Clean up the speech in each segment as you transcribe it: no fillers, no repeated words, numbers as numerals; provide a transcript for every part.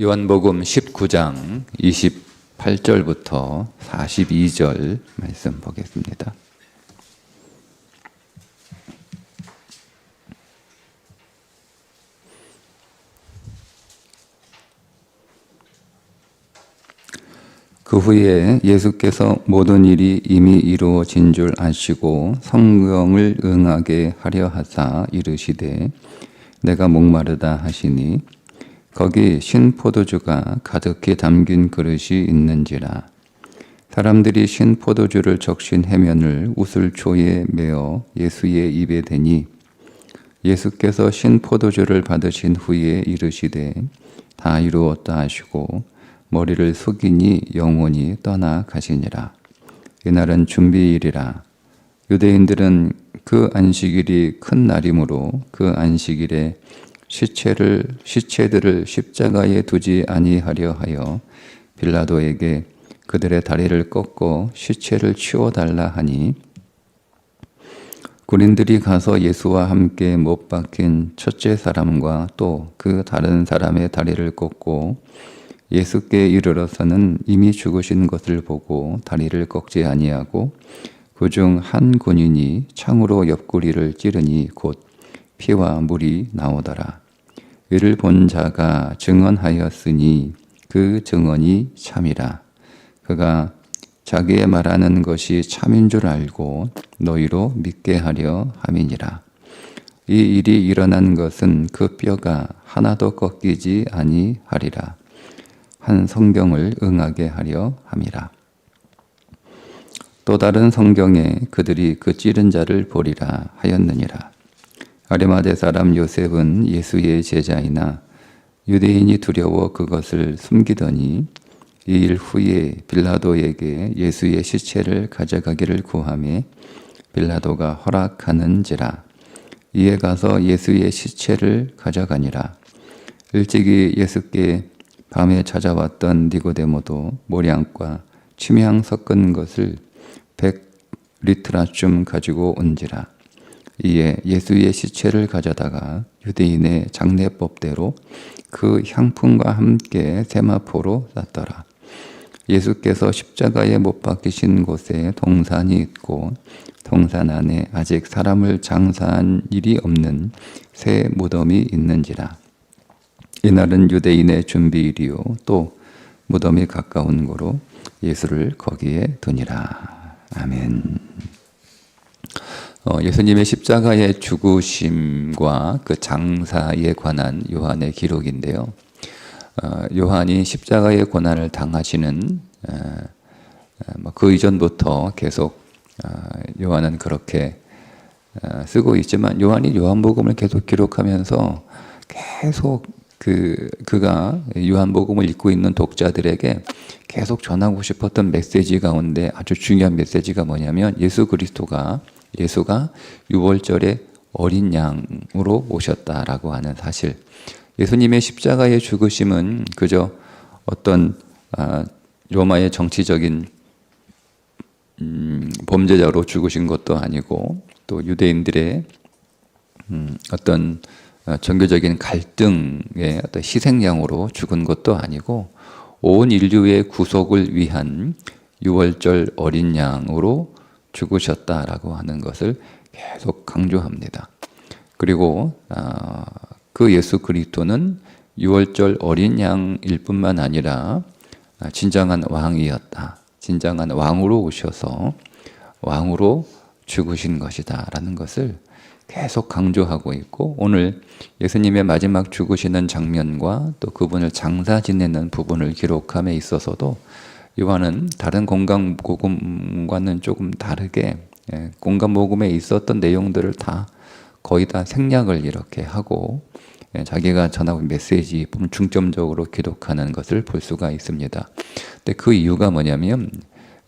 요한복음 19장 28절부터 42절 말씀 보겠습니다. 그 후에 예수께서 모든 일이 이미 이루어진 줄 아시고 성경을 응하게 하려 하사 이르시되 내가 목마르다 하시니 거기 신 포도주가 가득히 담긴 그릇이 있는지라. 사람들이 신 포도주를 적신 해면을 우슬초에 메어 예수의 입에 대니 예수께서 신 포도주를 받으신 후에 이르시되 다 이루었다 하시고 머리를 숙이니 영원히 떠나 가시니라. 이날은 준비일이라. 유대인들은 그 안식일이 큰 날이므로 그 안식일에 시체들을 십자가에 두지 아니하려 하여 빌라도에게 그들의 다리를 꺾고 시체를 치워달라 하니 군인들이 가서 예수와 함께 못 박힌 첫째 사람과 또 그 다른 사람의 다리를 꺾고 예수께 이르러서는 이미 죽으신 것을 보고 다리를 꺾지 아니하고 그중 한 군인이 창으로 옆구리를 찌르니 곧 피와 물이 나오더라. 이를 본 자가 증언하였으니 그 증언이 참이라. 그가 자기의 말하는 것이 참인 줄 알고 너희로 믿게 하려 함이니라. 이 일이 일어난 것은 그 뼈가 하나도 꺾이지 아니하리라. 한 성경을 응하게 하려 함이라. 또 다른 성경에 그들이 그 찌른 자를 보리라 하였느니라. 아리마대 사람 요셉은 예수의 제자이나 유대인이 두려워 그것을 숨기더니 이 일 후에 빌라도에게 예수의 시체를 가져가기를 구하매 빌라도가 허락하는지라. 이에 가서 예수의 시체를 가져가니라. 일찍이 예수께 밤에 찾아왔던 니고데모도 모량과 침향 섞은 것을 100리트라쯤 가지고 온지라. 이에 예수의 시체를 가져다가 유대인의 장례법대로 그 향품과 함께 세마포로 쌌더라. 예수께서 십자가에 못 박히신 곳에 동산이 있고 동산 안에 아직 사람을 장사한 일이 없는 새 무덤이 있는지라. 이날은 유대인의 준비일이요 또 무덤이 가까운 고로 예수를 거기에 두니라. 아멘. 예수님의 십자가의 죽으심과 그 장사에 관한 요한의 기록인데요. 요한이 십자가의 고난을 당하시는 그 이전부터 계속 요한은 그렇게 쓰고 있지만 요한이 요한복음을 계속 기록하면서 계속 그가 요한복음을 읽고 있는 독자들에게 계속 전하고 싶었던 메시지 가운데 아주 중요한 메시지가 뭐냐면 예수가 유월절에 어린 양으로 오셨다라고 하는 사실. 예수님의 십자가의 죽으심은 그저 어떤 로마의 정치적인 범죄자로 죽으신 것도 아니고 또 유대인들의 어떤 종교적인 갈등의 어떤 희생양으로 죽은 것도 아니고 온 인류의 구속을 위한 유월절 어린 양으로 죽으셨다라고 하는 것을 계속 강조합니다. 그리고 그 예수 그리스도는 유월절 어린 양일 뿐만 아니라 진정한 왕이었다. 진정한 왕으로 오셔서 왕으로 죽으신 것이다 라는 것을 계속 강조하고 있고 오늘 예수님의 마지막 죽으시는 장면과 또 그분을 장사 지내는 부분을 기록함에 있어서도 요한은 다른 공간복음과는 조금 다르게 공간복음에 있었던 내용들을 거의 다 생략을 이렇게 하고 자기가 전하고 메시지 중점적으로 기록하는 것을 볼 수가 있습니다. 근데 그 이유가 뭐냐면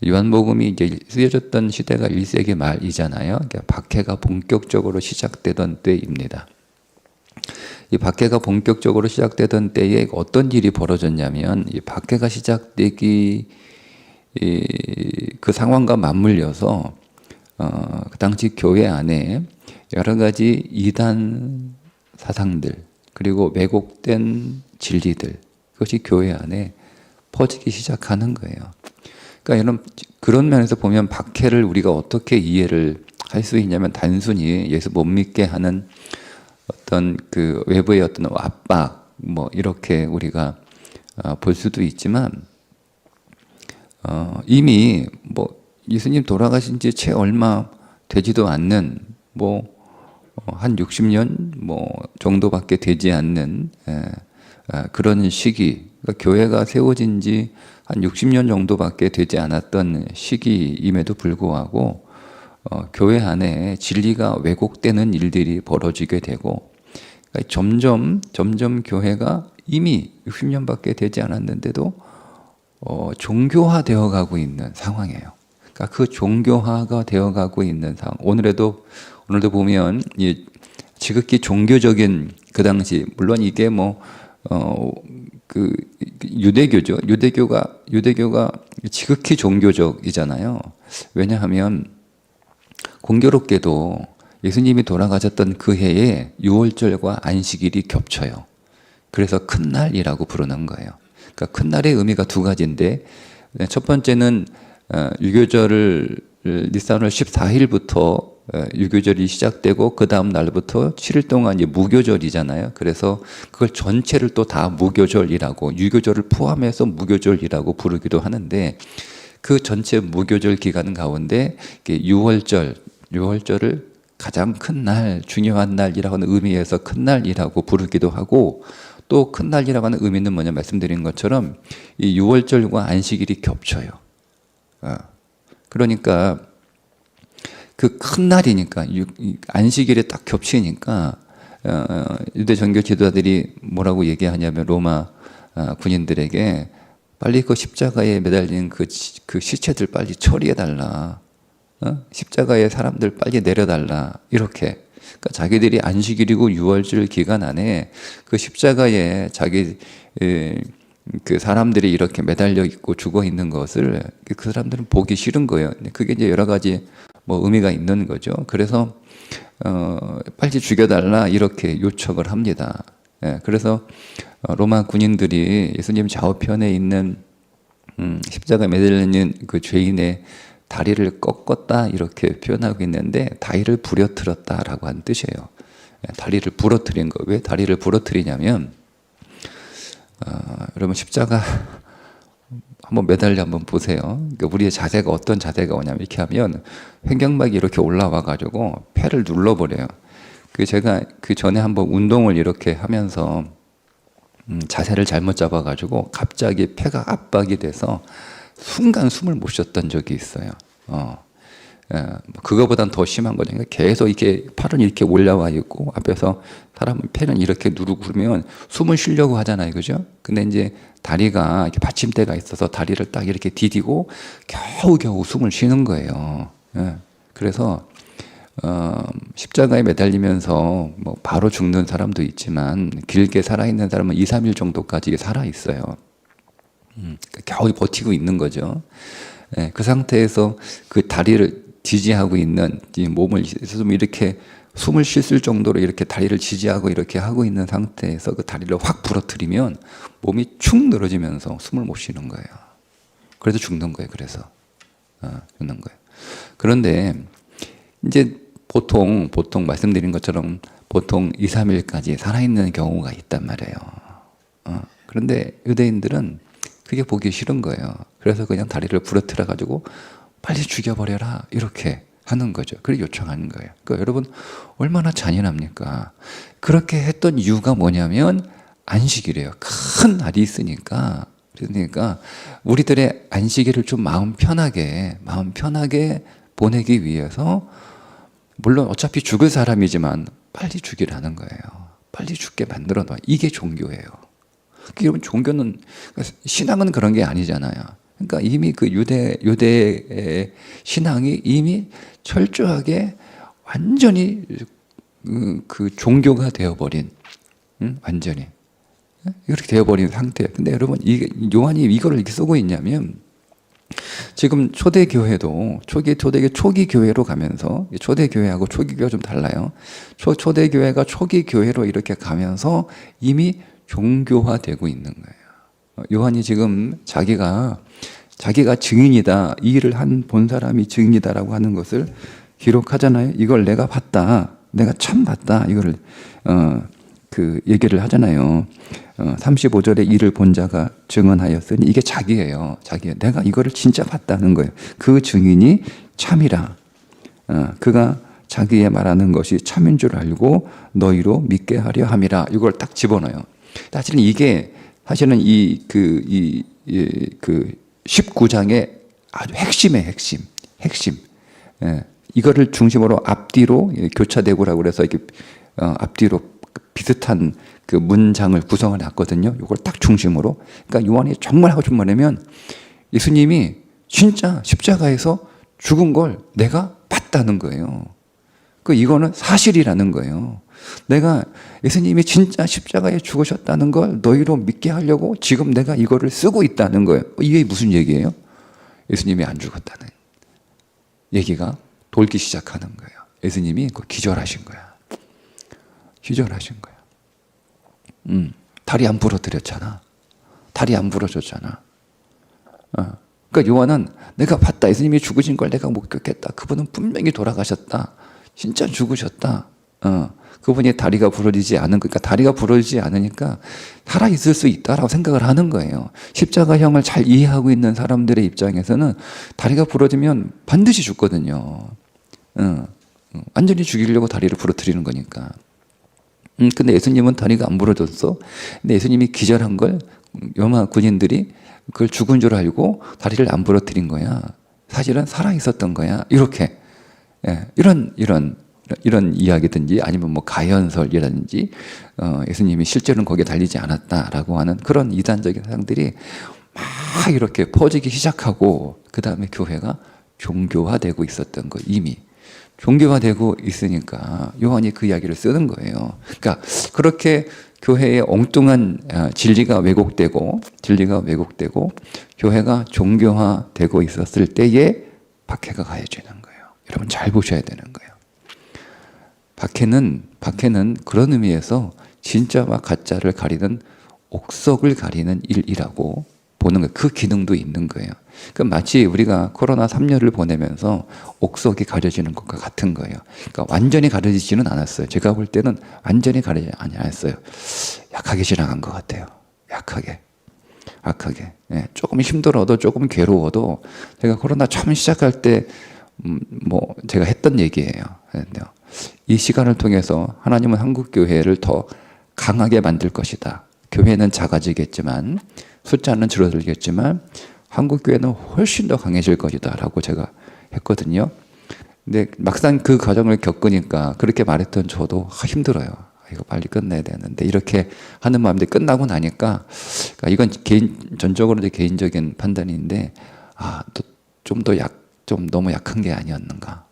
요한복음이 이제 쓰여졌던 시대가 1세기 말이잖아요. 그러니까 박해가 본격적으로 시작되던 때입니다. 이 박해가 본격적으로 시작되던 때에 어떤 일이 벌어졌냐면 이 박해가 시작되기 그 상황과 맞물려서 그 당시 교회 안에 여러 가지 이단 사상들 그리고 왜곡된 진리들 그것이 교회 안에 퍼지기 시작하는 거예요. 그러니까 여러분 그런 면에서 보면 박해를 우리가 어떻게 이해를 할 수 있냐면 단순히 예수 못 믿게 하는 어떤 그 외부의 어떤 압박 뭐 이렇게 우리가 볼 수도 있지만 이미 뭐 예수님 돌아가신 지 채 얼마 되지도 않는 뭐 한 60년 뭐 정도밖에 되지 않는 그런 시기, 그러니까 교회가 세워진 지 한 60년 정도밖에 되지 않았던 시기임에도 불구하고 교회 안에 진리가 왜곡되는 일들이 벌어지게 되고 그러니까 점점 교회가 이미 60년밖에 되지 않았는데도 종교화되어 가고 있는 상황이에요. 그러니까 그 종교화가 되어 가고 있는 상황. 오늘도 보면 이 지극히 종교적인 그 당시 물론 이게 뭐 그 유대교죠. 유대교가 지극히 종교적이잖아요. 왜냐하면 공교롭게도 예수님이 돌아가셨던 그 해에 유월절과 안식일이 겹쳐요. 그래서 큰 날이라고 부르는 거예요. 그러니까 큰 날의 의미가 두 가지인데 첫 번째는 유교절을 니산월 14일부터 유교절이 시작되고 그 다음 날부터 7일 동안 이제 무교절이잖아요. 그래서 그걸 전체를 또 다 무교절이라고 유교절을 포함해서 무교절이라고 부르기도 하는데 그 전체 무교절 기간 가운데 유월절을 가장 큰 날, 중요한 날이라고 하는 의미에서 큰 날이라고 부르기도 하고 또 큰 날이라고 하는 의미는 뭐냐 말씀드린 것처럼 이 유월절과 안식일이 겹쳐요. 그러니까 그 큰 날이니까 안식일에 딱 겹치니까 유대 종교 지도자들이 뭐라고 얘기하냐면 로마 군인들에게 빨리 그 십자가에 매달린 그 시체들 빨리 처리해달라. 십자가에 사람들 빨리 내려달라. 이렇게. 그러니까 자기들이 안식일이고 유월절 기간 안에 그 십자가에 그 사람들이 이렇게 매달려 있고 죽어 있는 것을 그 사람들은 보기 싫은 거예요. 그게 이제 여러 가지 뭐 의미가 있는 거죠. 그래서 빨리 죽여달라 이렇게 요청을 합니다. 그래서 로마 군인들이 예수님 좌우편에 있는 십자가에 매달려 있는 그 죄인의 다리를 꺾었다 이렇게 표현하고 있는데 다리를 부러뜨렸다라고 한 뜻이에요. 다리를 부러뜨린 거. 왜 다리를 부러뜨리냐면 여러분 십자가 한번 매달려 한번 보세요. 그러니까 우리의 자세가 어떤 자세가 오냐면 이렇게 하면 횡격막이 이렇게 올라와 가지고 폐를 눌러버려요. 제가 그 전에 한번 운동을 이렇게 하면서 자세를 잘못 잡아 가지고 갑자기 폐가 압박이 돼서 순간 숨을 못 쉬었던 적이 있어요. 그거보단 더 심한 거죠. 그러니까 계속 이렇게 팔은 이렇게 올라와 있고 앞에서 사람은 폐는 이렇게 누르고 그러면 숨을 쉬려고 하잖아요, 그죠? 근데 이제 다리가 이렇게 받침대가 있어서 다리를 딱 이렇게 디디고 겨우겨우 숨을 쉬는 거예요. 그래서 십자가에 매달리면서 뭐 바로 죽는 사람도 있지만 길게 살아있는 사람은 2, 3일 정도까지 살아 있어요. 겨우 버티고 있는 거죠. 그 상태에서 그 다리를 지지하고 있는 몸을 이렇게 숨을 쉴 정도로 이렇게 다리를 지지하고 이렇게 하고 있는 상태에서 그 다리를 확 부러뜨리면 몸이 축 늘어지면서 숨을 못 쉬는 거예요. 그래서 죽는 거예요. 그래서 죽는 거예요. 그런데 이제 보통 말씀드린 것처럼 보통 2, 3일까지 살아있는 경우가 있단 말이에요. 그런데 유대인들은 그게 보기 싫은 거예요. 그래서 그냥 다리를 부러뜨려 가지고 빨리 죽여버려라 이렇게 하는 거죠. 그렇게 요청하는 거예요. 그러니까 여러분 얼마나 잔인합니까? 그렇게 했던 이유가 뭐냐면 안식이래요. 큰 날이 있으니까. 그러니까 우리들의 안식일을 좀 마음 편하게 보내기 위해서 물론 어차피 죽을 사람이지만 빨리 죽이라는 거예요. 빨리 죽게 만들어 놔. 이게 종교예요. 여러분 종교는 신앙은 그런 게 아니잖아요. 그러니까 이미 그 유대의 신앙이 이미 철저하게 완전히 그 종교가 되어버린 완전히 이렇게 되어버린 상태예요. 근데 여러분 요한이 이거를 이렇게 쓰고 있냐면 지금 초대교회도 초기 교회로 가면서 초대교회하고 초기교회가 좀 달라요. 초대교회가 초기교회로 이렇게 가면서 이미 종교화되고 있는 거예요. 요한이 지금 자기가 증인이다, 이 일을 본 사람이 증인이다라고 하는 것을 기록하잖아요. 이걸 내가 봤다, 내가 참 봤다, 이거를 그 얘기를 하잖아요. 35절에 이를 본 자가 증언하였으니, 이게 자기예요. 내가 이거를 진짜 봤다는 거예요. 그 증인이 참이라. 그가 자기의 말하는 것이 참인 줄 알고 너희로 믿게 하려 함이라. 이걸 딱 집어넣어요. 사실은 이 19장의 아주 핵심의 핵심. 예. 이거를 중심으로 앞뒤로 교차대고라고 그래서 이렇게 앞뒤로 비슷한 그 문장을 구성을 놨거든요. 이걸 딱 중심으로. 그러니까 요한이 정말 하고 싶은 말이면 예수님이 진짜 십자가에서 죽은 걸 내가 봤다는 거예요. 이거는 사실이라는 거예요. 내가 예수님이 진짜 십자가에 죽으셨다는 걸 너희로 믿게 하려고 지금 내가 이거를 쓰고 있다는 거예요. 이게 무슨 얘기예요? 예수님이 안 죽었다는 얘기가 돌기 시작하는 거예요. 예수님이 기절하신 거야. 다리 안 부러뜨렸잖아. 다리 안 부러졌잖아. 그러니까 요한은 내가 봤다. 예수님이 죽으신 걸 내가 목격했다. 그분은 분명히 돌아가셨다. 진짜 죽으셨다. 그분이 다리가 부러지지 않은, 그러니까 다리가 부러지지 않으니까 살아있을 수 있다라고 생각을 하는 거예요. 십자가형을 잘 이해하고 있는 사람들의 입장에서는 다리가 부러지면 반드시 죽거든요. 완전히 죽이려고 다리를 부러뜨리는 거니까. 근데 예수님은 다리가 안 부러졌어. 근데 예수님이 기절한 걸 로마 군인들이 그걸 죽은 줄 알고 다리를 안 부러뜨린 거야. 사실은 살아있었던 거야. 이렇게. 예, 이런 이야기든지 아니면 뭐 가연설이라든지 예수님이 실제로는 거기에 달리지 않았다라고 하는 그런 이단적인 사상들이 막 이렇게 퍼지기 시작하고, 그 다음에 교회가 종교화되고 있었던 거, 이미 종교화되고 있으니까 요한이 그 이야기를 쓰는 거예요. 그러니까 그렇게 교회의 엉뚱한 진리가 왜곡되고 교회가 종교화되고 있었을 때에 박해가 가해지는 거예요. 여러분 잘 보셔야 되는 거예요. 박해는 그런 의미에서 진짜와 가짜를 가리는, 옥석을 가리는 일이라고 보는 거예요. 그 기능도 있는 거예요. 그러니까 마치 우리가 코로나 3년을 보내면서 옥석이 가려지는 것과 같은 거예요. 그러니까 완전히 가려지지는 않았어요. 제가 볼 때는 완전히 가려지지 않았어요. 약하게 지나간 것 같아요. 약하게. 예, 조금 힘들어도, 조금 괴로워도, 제가 코로나 처음 시작할 때 뭐 제가 했던 얘기예요. 이 시간을 통해서 하나님은 한국교회를 더 강하게 만들 것이다. 교회는 작아지겠지만, 숫자는 줄어들겠지만 한국교회는 훨씬 더 강해질 것이다 라고 제가 했거든요. 근데 막상 그 과정을 겪으니까 그렇게 말했던 저도 힘들어요. 이거 빨리 끝내야 되는데, 이렇게 하는 마음인데, 끝나고 나니까, 그러니까 이건 전적으로 개인적인 판단인데, 좀 너무 약한 게 아니었는가.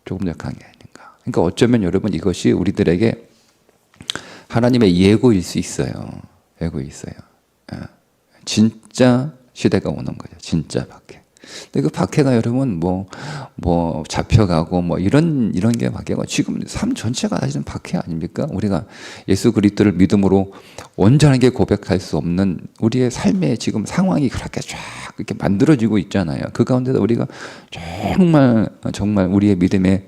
조금 약한 게 아닌가. 그러니까 어쩌면 여러분 이것이 우리들에게 하나님의 예고일 수 있어요. 진짜 시대가 오는 거죠. 진짜 박해. 근데 그 박해가 여러분 뭐 잡혀가고 뭐 이런 게 박해가, 지금 삶 전체가 사실은 박해 아닙니까? 우리가 예수 그리스도를 믿음으로 온전하게 고백할 수 없는 우리의 삶의 지금 상황이 그렇게 쫙 이렇게 만들어지고 있잖아요. 그 가운데서 우리가 정말 우리의 믿음의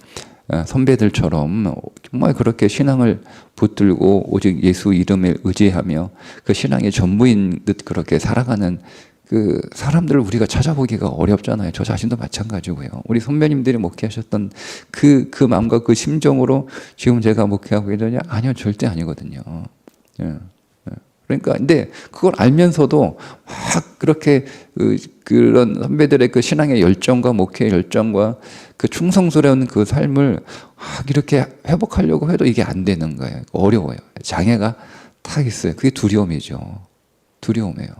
선배들처럼 정말 그렇게 신앙을 붙들고 오직 예수 이름에 의지하며 그 신앙의 전부인 듯 그렇게 살아가는 그 사람들을 우리가 찾아보기가 어렵잖아요. 저 자신도 마찬가지고요. 우리 선배님들이 목회하셨던 그 마음과 그 심정으로 지금 제가 목회하고 있느냐? 아니요, 절대 아니거든요. 그러니까 근데 그걸 알면서도 막 그렇게 그런 선배들의 그 신앙의 열정과 목회의 열정과 그 충성스러운 그 삶을 막 이렇게 회복하려고 해도 이게 안 되는 거예요. 어려워요. 장애가 딱 있어요. 그게 두려움이죠. 두려움이에요.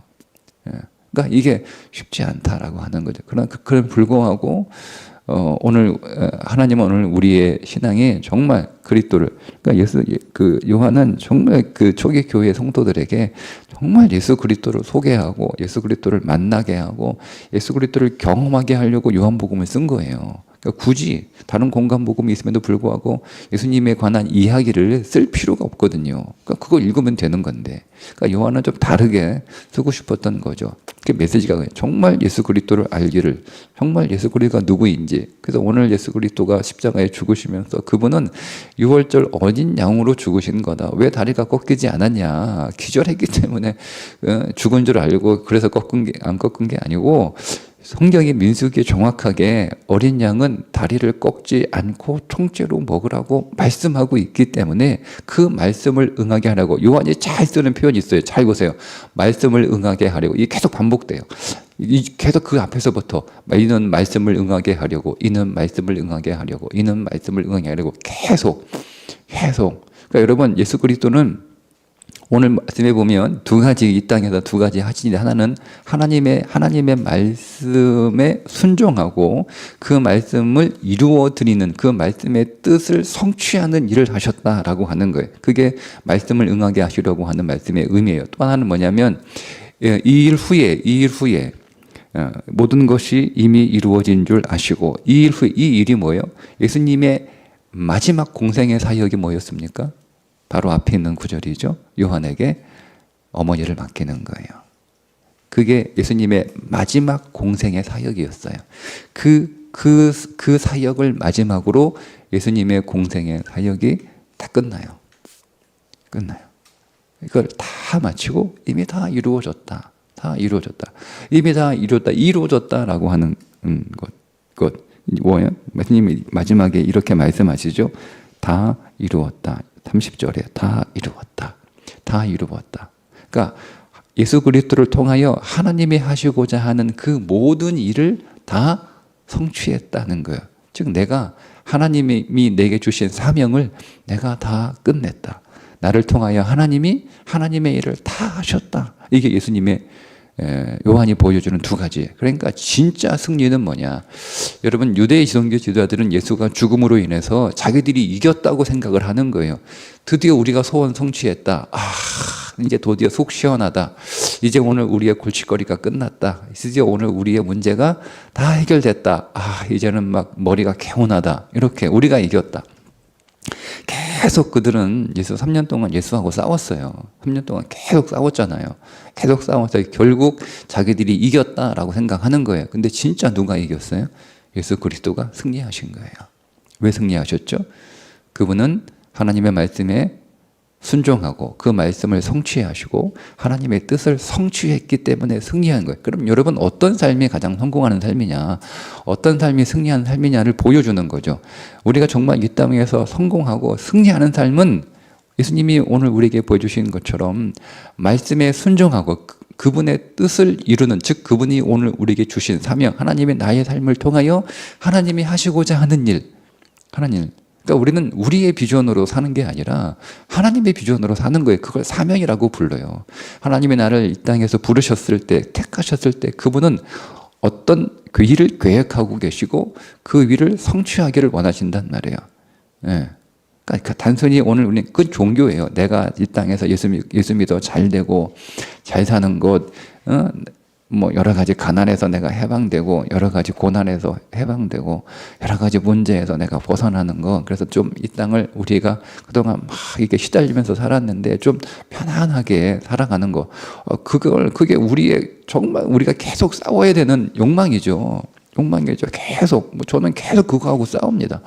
그러니까 이게 쉽지 않다라고 하는 거죠. 그런 불구하고 오늘 하나님은 오늘 우리의 신앙에 정말 그리스도를 그러니까 그 요한은 정말 그 초기 교회 성도들에게 정말 예수 그리스도를 소개하고 예수 그리스도를 만나게 하고 예수 그리스도를 경험하게 하려고 요한복음을 쓴 거예요. 그러니까 굳이 다른 공간 복음이 있음에도 불구하고 예수님에 관한 이야기를 쓸 필요가 없거든요. 그러니까 그거 읽으면 되는 건데. 그러니까 요한은 좀 다르게 쓰고 싶었던 거죠. 그 메시지가 정말 예수 그리스도를 알기를, 정말 예수 그리스도가 누구인지. 그래서 오늘 예수 그리스도가 십자가에 죽으시면서 그분은 유월절 어린 양으로 죽으신 거다. 왜 다리가 꺾이지 않았냐? 기절했기 때문에 죽은 줄 알고 그래서 안 꺾은 게 아니고 성경의 민수기에 정확하게 어린 양은 다리를 꺾지 않고 통째로 먹으라고 말씀하고 있기 때문에 그 말씀을 응하게 하라고 요한이 잘 쓰는 표현이 있어요. 잘 보세요. 말씀을 응하게 하려고. 이게 계속 반복돼요. 계속 그 앞에서부터 이는 말씀을 응하게 하려고, 이는 말씀을 응하게 하려고, 이는 말씀을 응하게 하려고 계속. 그러니까 여러분 예수 그리스도는 오늘 말씀에 보면 두 가지, 이 땅에서 두 가지 하시는데 하나는 하나님의 말씀에 순종하고 그 말씀을 이루어 드리는 그 말씀의 뜻을 성취하는 일을 하셨다라고 하는 거예요. 그게 말씀을 응하게 하시려고 하는 말씀의 의미예요. 또 하나는 뭐냐면 이 일 후에 모든 것이 이미 이루어진 줄 아시고 이 일 후에 이 일이 뭐예요? 예수님의 마지막 공생의 사역이 뭐였습니까? 바로 앞에 있는 구절이죠. 요한에게 어머니를 맡기는 거예요. 그게 예수님의 마지막 공생의 사역이었어요. 그 사역을 마지막으로 예수님의 공생의 사역이 다 끝나요. 이걸 다 마치고 이미 다 이루어졌다. 이미 다 이루어졌다라고 하는 것. 뭐예요? 예수님이 마지막에 이렇게 말씀하시죠. 다 이루었다. 30절에 다 이루었다. 그러니까 예수 그리스도를 통하여 하나님이 하시고자 하는 그 모든 일을 다 성취했다는 거예요. 즉 내가 하나님이 내게 주신 사명을 내가 다 끝냈다. 나를 통하여 하나님이 하나님의 일을 다 하셨다. 이게 예수님의 요한이 보여주는 두 가지. 그러니까 진짜 승리는 뭐냐? 여러분 유대 지성교 지도자들은 예수가 죽음으로 인해서 자기들이 이겼다고 생각을 하는 거예요. 드디어 우리가 소원 성취했다. 이제 드디어 속 시원하다. 이제 오늘 우리의 골칫거리가 끝났다. 드디어 오늘 우리의 문제가 다 해결됐다. 이제는 막 머리가 개운하다. 이렇게 우리가 이겼다. 계속 그들은 3년 동안 예수하고 싸웠어요. 3년 동안 계속 싸웠잖아요. 계속 싸워서 결국 자기들이 이겼다라고 생각하는 거예요. 근데 진짜 누가 이겼어요? 예수 그리스도가 승리하신 거예요. 왜 승리하셨죠? 그분은 하나님의 말씀에 순종하고 그 말씀을 성취하시고 하나님의 뜻을 성취했기 때문에 승리한 거예요. 그럼 여러분 어떤 삶이 가장 성공하는 삶이냐, 어떤 삶이 승리하는 삶이냐를 보여주는 거죠. 우리가 정말 이 땅에서 성공하고 승리하는 삶은 예수님이 오늘 우리에게 보여주신 것처럼 말씀에 순종하고 그분의 뜻을 이루는, 즉 그분이 오늘 우리에게 주신 사명, 하나님의 나의 삶을 통하여 하나님이 하시고자 하는 일, 그러니까 우리는 우리의 비전으로 사는 게 아니라 하나님의 비전으로 사는 거예요. 그걸 사명이라고 불러요. 하나님이 나를 이 땅에서 부르셨을 때, 택하셨을 때 그분은 어떤 그 일을 계획하고 계시고 그 일을 성취하기를 원하신단 말이에요. 그러니까 단순히 오늘 우리는 그 종교예요. 내가 이 땅에서 예수 믿어 잘 되고 잘 사는 것, 뭐 여러 가지 가난에서 내가 해방되고 여러 가지 고난에서 해방되고 여러 가지 문제에서 내가 벗어나는 거. 그래서 좀 이 땅을 우리가 그동안 막 이렇게 시달리면서 살았는데 좀 편안하게 살아가는 거. 그게 우리의 정말 우리가 계속 싸워야 되는 욕망이죠. 계속. 저는 계속 그거하고 싸웁니다.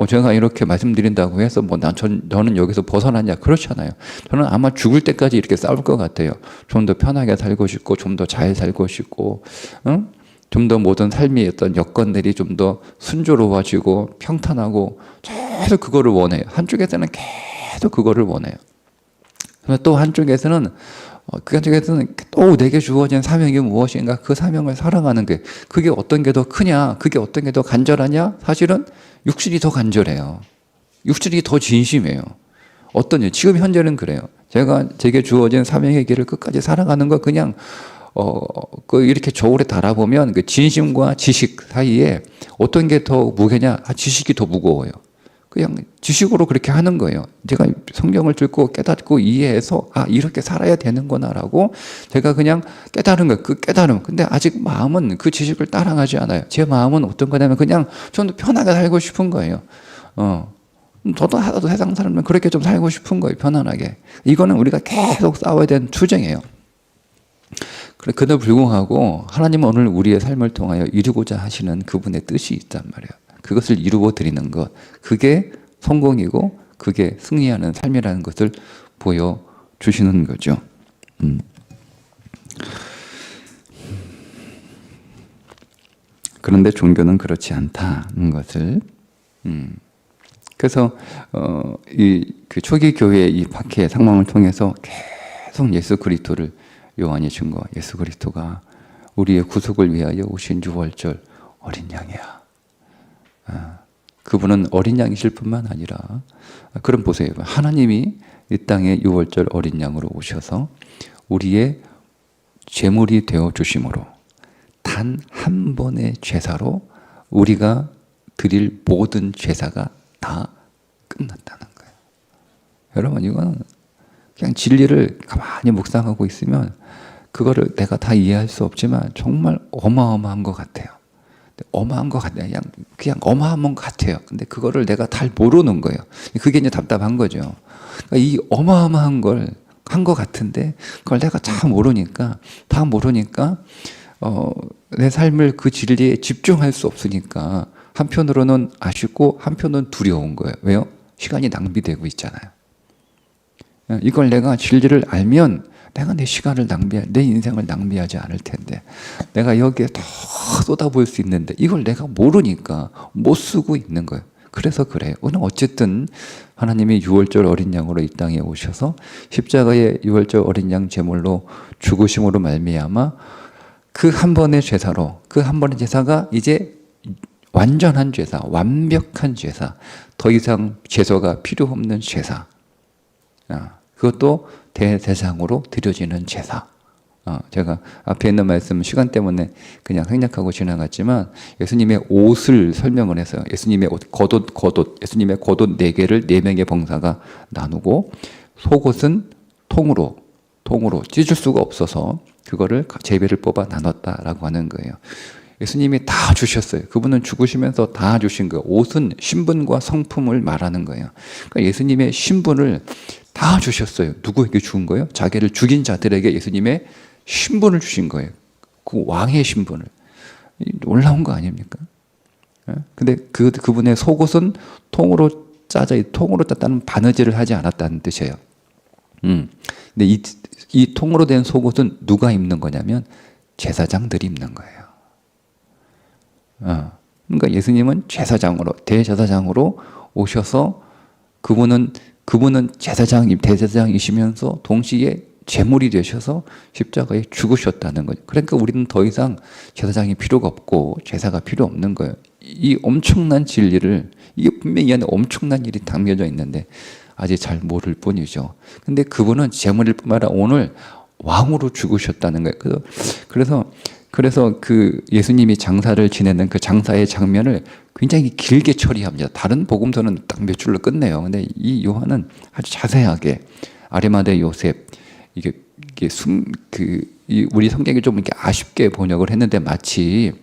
제가 이렇게 말씀드린다고 해서 저는 여기서 벗어나냐? 그렇잖아요. 저는 아마 죽을 때까지 이렇게 싸울 것 같아요. 좀 더 편하게 살고 싶고, 좀 더 잘 살고 싶고, 좀 더 모든 삶의 어떤 여건들이 좀 더 순조로워지고, 평탄하고, 계속 그거를 원해요. 한쪽에서는 계속 그거를 원해요. 또 한쪽에서는 또 내게 주어진 사명이 무엇인가, 그 사명을 살아가는 게, 그게 어떤 게 더 크냐, 그게 어떤 게 더 간절하냐? 사실은 육신이 더 간절해요. 육신이 더 진심이에요. 지금 현재는 그래요. 제게 주어진 사명의 길을 끝까지 살아가는 거 그냥 이렇게 저울에 달아보면 그 진심과 지식 사이에 어떤 게 더 무게냐? 지식이 더 무거워요. 그냥 지식으로 그렇게 하는 거예요. 제가 성경을 읽고 깨닫고 이해해서 이렇게 살아야 되는구나라고 제가 그냥 깨달은 거예요. 그 깨달음. 근데 아직 마음은 그 지식을 따라가지 않아요. 제 마음은 어떤 거냐면 그냥 좀 더 편하게 살고 싶은 거예요. 저도 하나도 세상 사람은 그렇게 좀 살고 싶은 거예요. 편안하게. 이거는 우리가 계속 싸워야 되는 투쟁이에요. 그래도 불구하고 하나님은 오늘 우리의 삶을 통하여 이루고자 하시는 그분의 뜻이 있단 말이에요. 그것을 이루어 드리는 것, 그게 성공이고 그게 승리하는 삶이라는 것을 보여주시는 거죠. 그런데 종교는 그렇지 않다는 것을 그래서 그 초기 교회의 이 박해의 상황을 통해서 계속 예수 그리스도를 요한이 준 거, 예수 그리스도가 우리의 구속을 위하여 오신 유월절 어린 양이야. 그분은 어린 양이실 뿐만 아니라 그럼 보세요. 하나님이 이 땅에 유월절 어린 양으로 오셔서 우리의 제물이 되어 주심으로 단 한 번의 제사로 우리가 드릴 모든 제사가 다 끝났다는 거예요. 여러분 이거는 그냥 진리를 가만히 묵상하고 있으면 그거를 내가 다 이해할 수 없지만 정말 어마어마한 것 같아요. 어마한 것 같아요. 그냥 어마한 것 같아요. 근데 그거를 내가 잘 모르는 거예요. 그게 이제 답답한 거죠. 그러니까 이 어마어마한 걸 한 것 같은데 그걸 내가 다 모르니까 내 삶을 그 진리에 집중할 수 없으니까 한편으로는 아쉽고 한편은 두려운 거예요. 왜요? 시간이 낭비되고 있잖아요. 이걸 내가 진리를 알면 내가 내 시간을 내 인생을 낭비하지 않을 텐데 내가 여기에 더 쏟아부을 수 있는데 이걸 내가 모르니까 못 쓰고 있는 거예요. 그래서 그래요. 오늘 어쨌든 하나님이 유월절 어린 양으로 이 땅에 오셔서 십자가의 유월절 어린 양 제물로 죽으심으로 말미암아 그 한 번의 제사로 그 한 번의 제사가 이제 완전한 제사, 완벽한 제사, 더 이상 제사가 필요 없는 제사. 그것도 대제사장으로 드려지는 제사. 제가 앞에 있는 말씀 시간 때문에 그냥 생략하고 지나갔지만 예수님의 옷을 설명을 해서요. 예수님의 옷, 겉옷, 예수님의 겉옷 4개를 4명의 봉사가 나누고 속옷은 통으로 찢을 수가 없어서 그거를 제비를 뽑아 나눴다라고 하는 거예요. 예수님이 다 주셨어요. 그분은 죽으시면서 다 주신 거예요. 옷은 신분과 성품을 말하는 거예요. 그러니까 예수님의 신분을 다 주셨어요. 누구에게 준 거예요? 자기를 죽인 자들에게 예수님의 신분을 주신 거예요. 그 왕의 신분을. 놀라운 거 아닙니까? 근데 그분의 속옷은 통으로 짰다는 바느질을 하지 않았다는 뜻이에요. 근데 이 통으로 된 속옷은 누가 입는 거냐면 제사장들이 입는 거예요. 그러니까 예수님은 대제사장으로 오셔서 그분은 대제사장이시면서 동시에 제물이 되셔서 십자가에 죽으셨다는 거죠. 그러니까 우리는 더 이상 제사장이 필요가 없고 제사가 필요 없는 거예요. 이 엄청난 진리를 이게 분명히 이 안에 엄청난 일이 담겨져 있는데 아직 잘 모를 뿐이죠. 근데 그분은 제물일 뿐만 아니라 오늘 왕으로 죽으셨다는 거예요. 그래서 그 예수님이 장사를 지내는 그 장사의 장면을 굉장히 길게 처리합니다. 다른 복음서는 딱 몇 줄로 끝내요. 근데 이 요한은 아주 자세하게 아리마대 요셉 우리 성경이 좀 이렇게 아쉽게 번역을 했는데 마치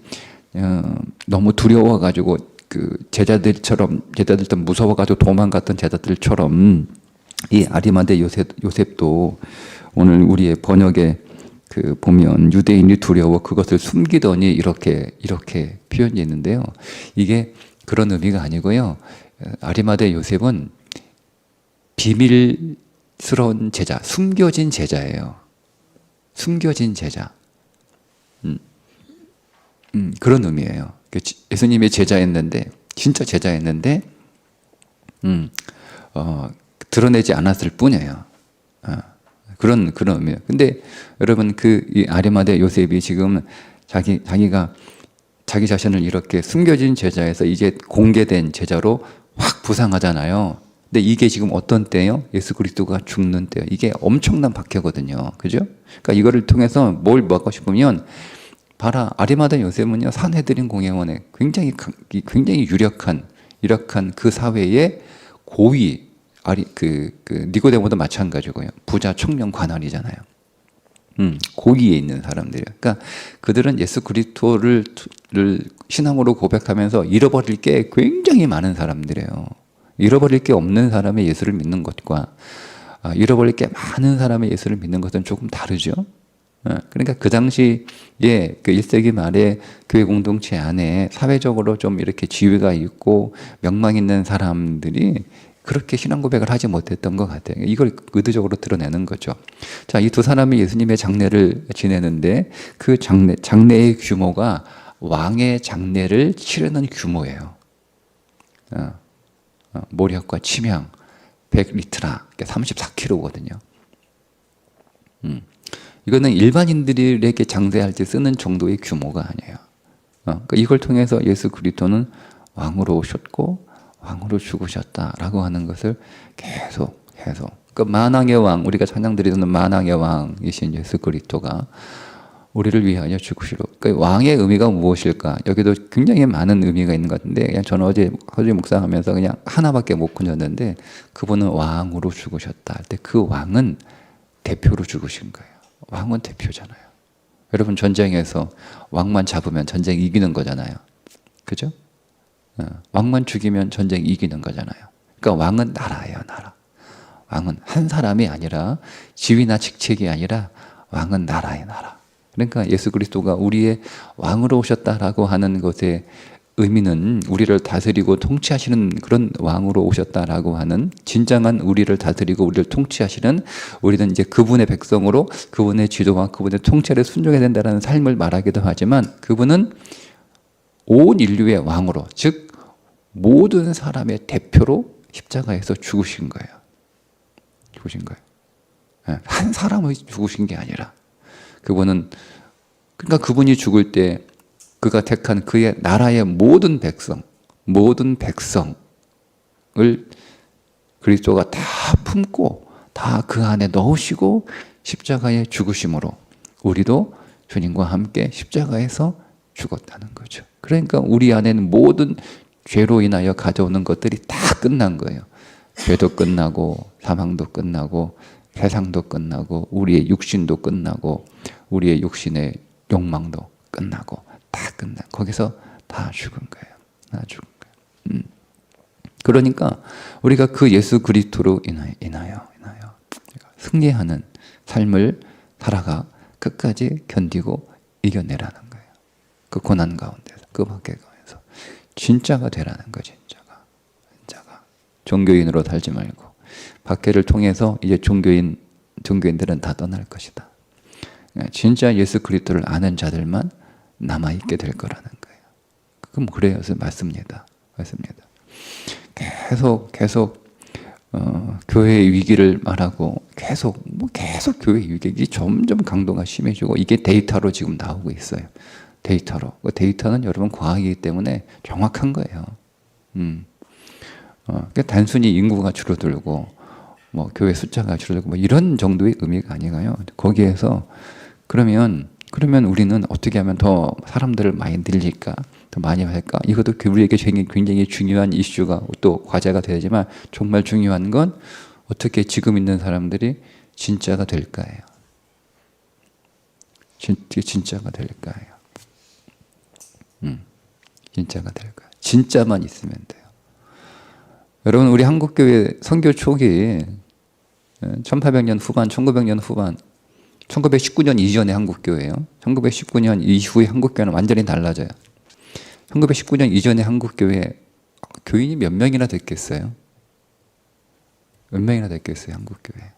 너무 두려워가지고 그 제자들도 무서워가지고 도망갔던 제자들처럼 이 아리마대 요셉도 오늘 우리의 번역에 그 보면 유대인이 두려워 그것을 숨기더니 이렇게 표현이 있는데요. 이게 그런 의미가 아니고요. 아리마대 요셉은 비밀스러운 제자, 숨겨진 제자예요. 숨겨진 제자. 그런 의미예요. 예수님의 제자였는데, 진짜 제자였는데, 드러내지 않았을 뿐이에요. 그런 의미예요. 근데 여러분 이 아리마대 요셉이 지금 자기가 자기 자신을 이렇게 숨겨진 제자에서 이제 공개된 제자로 확 부상하잖아요. 근데 이게 지금 어떤 때예요? 예수 그리스도가 죽는 때예요. 이게 엄청난 박해거든요. 그죠? 그러니까 이거를 통해서 뭘 먹고 싶으면 봐라. 아리마다 요셉은요. 산헤드린 공회원에 굉장히 유력한 그 사회의 고위 니고데모도 마찬가지고요. 부자 청년 관할이잖아요. 고위에 있는 사람들이에요. 그러니까 그들은 예수 그리스도를 신앙으로 고백하면서 잃어버릴 게 굉장히 많은 사람들이에요. 잃어버릴 게 없는 사람의 예수를 믿는 것과 잃어버릴 게 많은 사람의 예수를 믿는 것은 조금 다르죠. 그러니까 그 당시에 그 1세기 말에 교회 공동체 안에 사회적으로 좀 이렇게 지위가 있고 명망 있는 사람들이 그렇게 신앙 고백을 하지 못했던 것 같아요. 이걸 의도적으로 드러내는 거죠. 자, 이 두 사람이 예수님의 장례를 지내는데 그 장례의 규모가 왕의 장례를 치르는 규모예요. 모략과 침향 100리트라 34kg거든요. 이거는 일반인들에게 장례할 때 쓰는 정도의 규모가 아니에요. 그러니까 이걸 통해서 예수 그리스도는 왕으로 오셨고 왕으로 죽으셨다라고 하는 것을 계속 그 만왕의 왕, 우리가 찬양 드리는 만왕의 왕이신 예수 그리스도가 우리를 위하여 죽으시러. 그러니까 왕의 의미가 무엇일까? 여기도 굉장히 많은 의미가 있는 것 같은데 그냥 저는 어제 묵상하면서 그냥 하나밖에 못 건졌는데 그분은 왕으로 죽으셨다 할 때 그 왕은 대표로 죽으신 거예요. 왕은 대표잖아요. 여러분 전쟁에서 왕만 잡으면 전쟁 이기는 거잖아요. 그죠? 왕만 죽이면 전쟁 이기는 거잖아요. 그러니까 왕은 나라예요, 나라. 왕은 한 사람이 아니라 지위나 직책이 아니라 왕은 나라의 나라. 그러니까 예수 그리스도가 우리의 왕으로 오셨다라고 하는 것의 의미는 우리를 다스리고 통치하시는 그런 왕으로 오셨다라고 하는 진정한 우리를 다스리고 우리를 통치하시는 우리는 이제 그분의 백성으로 그분의 지도와 그분의 통치를 순종해야 된다는 삶을 말하기도 하지만 그분은 온 인류의 왕으로 즉 모든 사람의 대표로 십자가에서 죽으신 거예요. 한 사람의 죽으신 게 아니라 그분은 그러니까 그분이 죽을 때 그가 택한 그의 나라의 모든 백성을 그리스도가 다 품고 다 그 안에 넣으시고 십자가에 죽으심으로 우리도 주님과 함께 십자가에서 죽었다는 거죠. 그러니까 우리 안에는 모든 죄로 인하여 가져오는 것들이 다 끝난 거예요. 죄도 끝나고 사망도 끝나고 세상도 끝나고 우리의 육신도 끝나고 우리의 육신의 욕망도 끝나고 다 끝나. 거기서 다 죽은 거예요. 다 죽은 거예요. 그러니까 우리가 그 예수 그리스도로 인하여 승리하는 삶을 살아가 끝까지 견디고 이겨내라는 거예요. 그 고난 가운데서 그 박해 가운데서 진짜가 되라는 거. 진짜가 종교인으로 살지 말고 박해를 통해서 이제 종교인들은 다 떠날 것이다. 진짜 예수 그리스도를 아는 자들만 남아있게 될 거라는 거예요. 그럼 그래요. 맞습니다. 계속 교회의 위기를 말하고 계속 교회의 위기 점점 강도가 심해지고 이게 데이터로 지금 나오고 있어요. 데이터로. 그 데이터는 여러분 과학이기 때문에 정확한 거예요. 그러니까 단순히 인구가 줄어들고 뭐 교회 숫자가 줄어들고 뭐 이런 정도의 의미가 아니가요. 거기에서 그러면 우리는 어떻게 하면 더 사람들을 많이 늘릴까? 더 많이 할까? 이것도 우리에게 굉장히 중요한 이슈가 또 과제가 되지만 정말 중요한 건 어떻게 지금 있는 사람들이 진짜가 될까예요. 진짜가 될까예요. 진짜가 될까요? 진짜만 있으면 돼요. 여러분 우리 한국교회 선교 초기 1800년 후반, 1900년 후반 1919년 이전의 한국교회예요. 1919년 이후의 한국교회는 완전히 달라져요. 1919년 이전의 한국교회 교인이 몇 명이나 됐겠어요? 몇 명이나 됐겠어요? 한국교회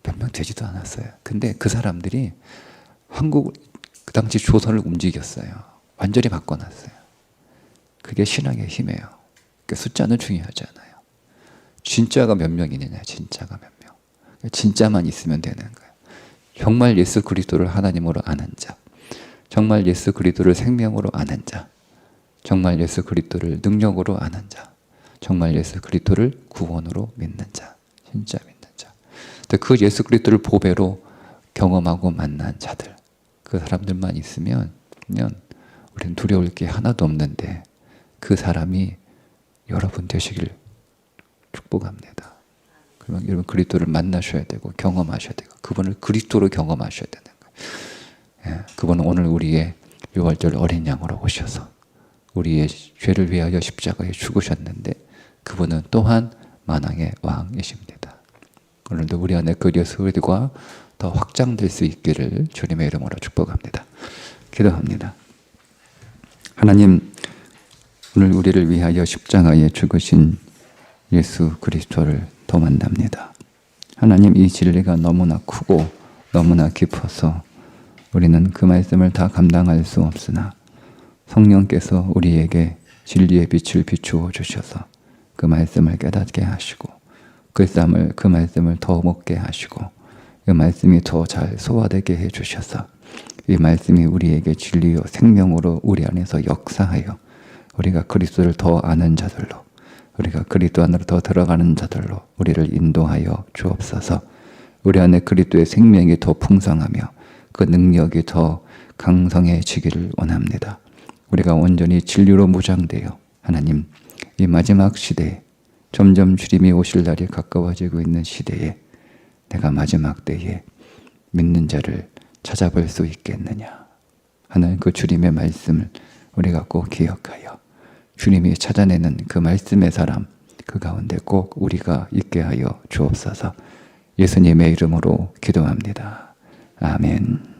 몇 명 되지도 않았어요. 근데 그 사람들이 그 당시 조선을 움직였어요. 완전히 바꿔놨어요. 그게 신앙의 힘이에요. 그러니까 숫자는 중요하지 않아요. 진짜가 몇 명이느냐, 진짜가 몇 명. 진짜만 있으면 되는 거예요. 정말 예수 그리스도를 하나님으로 아는 자, 정말 예수 그리스도를 생명으로 아는 자, 정말 예수 그리스도를 능력으로 아는 자, 정말 예수 그리스도를 구원으로 믿는 자, 진짜 믿는 자. 그 예수 그리스도를 보배로 경험하고 만난 자들, 그 사람들만 있으면 우리는 두려울 게 하나도 없는데 그 사람이 여러분 되시길 축복합니다. 그러면 여러분 그리스도를 만나셔야 되고 경험하셔야 되고 그분을 그리스도로 경험하셔야 되는 거예요. 예, 그분은 오늘 우리의 유월절 어린 양으로 오셔서 우리의 죄를 위하여 십자가에 죽으셨는데 그분은 또한 만왕의 왕이십니다. 오늘도 우리 안에 그 예수 그리스도가 더 확장될 수 있기를 주님의 이름으로 축복합니다. 기도합니다. 하나님, 오늘 우리를 위하여 십자가에 죽으신 예수 그리스도를 더 만납니다. 하나님, 이 진리가 너무나 크고 너무나 깊어서 우리는 그 말씀을 다 감당할 수 없으나 성령께서 우리에게 진리의 빛을 비추어 주셔서 그 말씀을 깨닫게 하시고 그 말씀을 더 먹게 하시고 그 말씀이 더 잘 소화되게 해주셔서 이 말씀이 우리에게 진리요 생명으로 우리 안에서 역사하여 우리가 그리스도를 더 아는 자들로 우리가 그리스도 안으로 더 들어가는 자들로 우리를 인도하여 주옵소서. 우리 안에 그리스도의 생명이 더 풍성하며 그 능력이 더 강성해지기를 원합니다. 우리가 온전히 진리로 무장되어 하나님 이 마지막 시대에 점점 주님이 오실 날이 가까워지고 있는 시대에 내가 마지막 때에 믿는 자를 찾아볼 수 있겠느냐 하는 그 주님의 말씀을 우리가 꼭 기억하여 주님이 찾아내는 그 말씀의 사람 그 가운데 꼭 우리가 있게 하여 주옵소서. 예수님의 이름으로 기도합니다. 아멘.